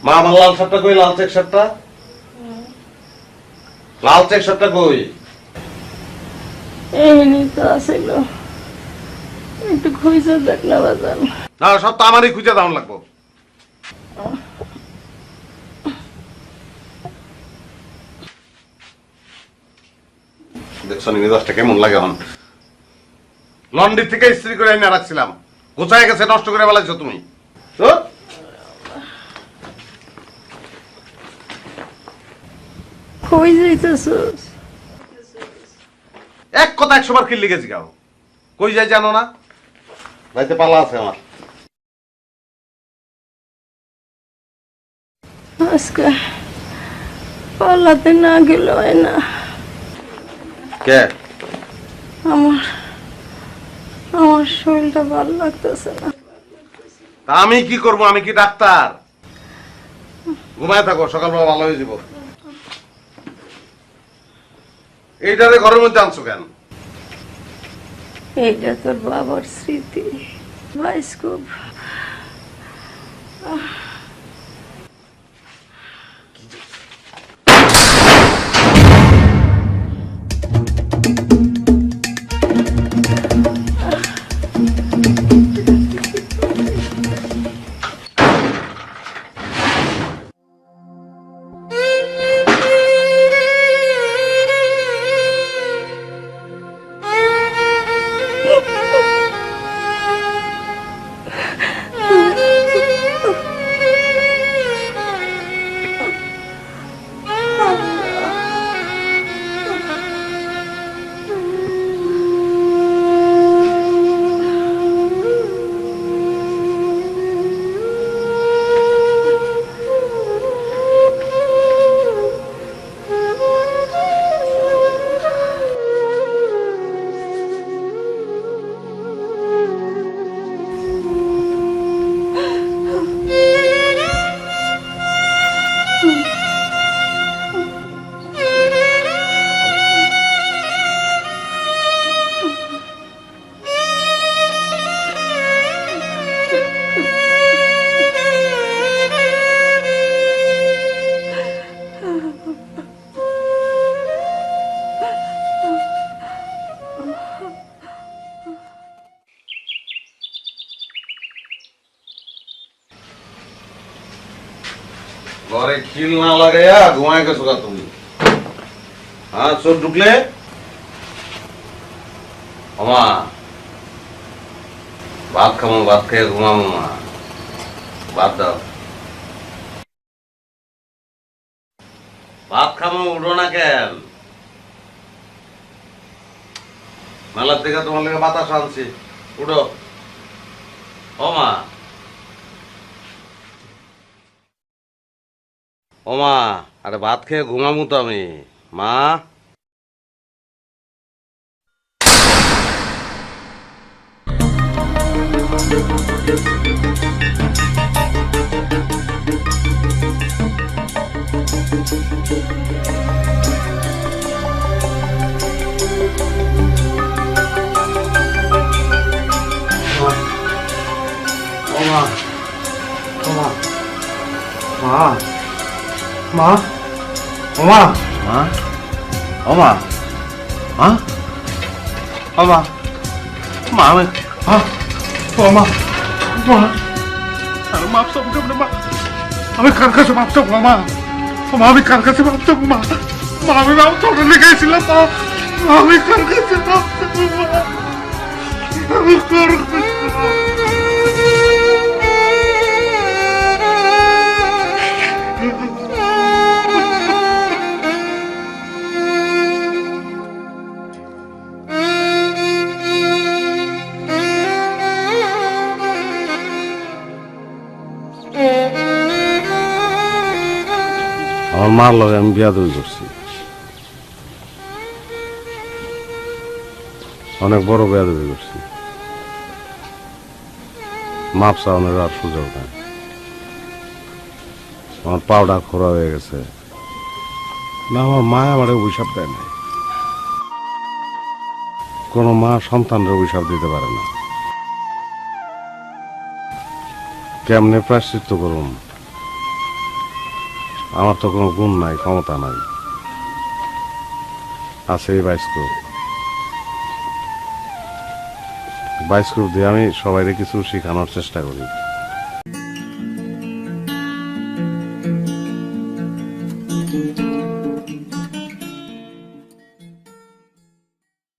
মা আমার লাল শার্টটা কই? লাল চেক শার্টটা, লাল চেক শার্টটা কই? এমনি তো আছিল, একটু খুঁজে দেখ না বাজান। না সব তো আমারই খুঁজে দাম লাগবো। দেখছো মেজাজটা কেমন লাগে এখন? লন্ড্রি থেকে ইস্ত্রি করে এনে রাখছিলাম, গোছায় গেছে, নষ্ট করে ফেলাইছো তুমি। তো কই যাইতেছস? এক কথা 100 বার কিল্লি গেছি গাও। কই যাই জানো না? রাইতে পালা আছে আমার। আজকে পাল্লাতে না গেল হয় না। কে? আমার আমার শরীরটা ভালো লাগতেছে না। তা আমি কি করবো? আমি কি ডাক্তার? ঘুমায় থাকো, সকালবেলা ভালো হয়ে যাব। এইটারে ঘরের মধ্যে আনছো কেন? এইটা তোর বাবার স্মৃতি, বাইস্কোপ। ঘরে খিল না লাগাইয়া ঘুমায় গেছো গা তুমি? হ্যাঁ, চোর ঢুকলে মা ভাত খামো, ভাত খেয়ে ঘুমাবো। মা ভাত দাও, ভাত খামো। উঠো না কেন? মেলার থেকে তোমার লেগে বাতাস আনছি, উঠো। ও মা, ও মা, আরে ভাত খেয়ে ঘুমাবো তো আমি। মা, ও মা, ও মা, মা, মা, ও মা, মা, ও মা, মা, ও মা, মা, আমি ও মা, মা, আরে মাপ চাবো কেমনে মা? আমি কার কাছে মাপ চাবো মা? ও মা, আমি কার কাছে মাপ চাবো মা? মা, আমি মাপ চাবো লিখেছিলাম মা। আমি কার কাছে মাপ চাবো মা? আমি কার কাছে আমার মার লগে আমি বিয়াদবি করছি, অনেক বড় বেয়াদবি করছি। মাপ চাওয়ানোর আর সুযোগ নাই। আমার পাউডার খোরা হয়ে গেছে না, আমার মা আমার অভিশাপ দেয় নাই। কোনো মা সন্তানরা অভিশাপ দিতে পারে না। কেমনে প্রায়শ্চিত্ত করুন আমার তো কোনো গুণ নাই, ক্ষমতা নাই, আছে এই বায়োস্কোপ। বায়োস্কোপ দিয়ে আমি সবাইকে কিছু শেখানোর চেষ্টা করি।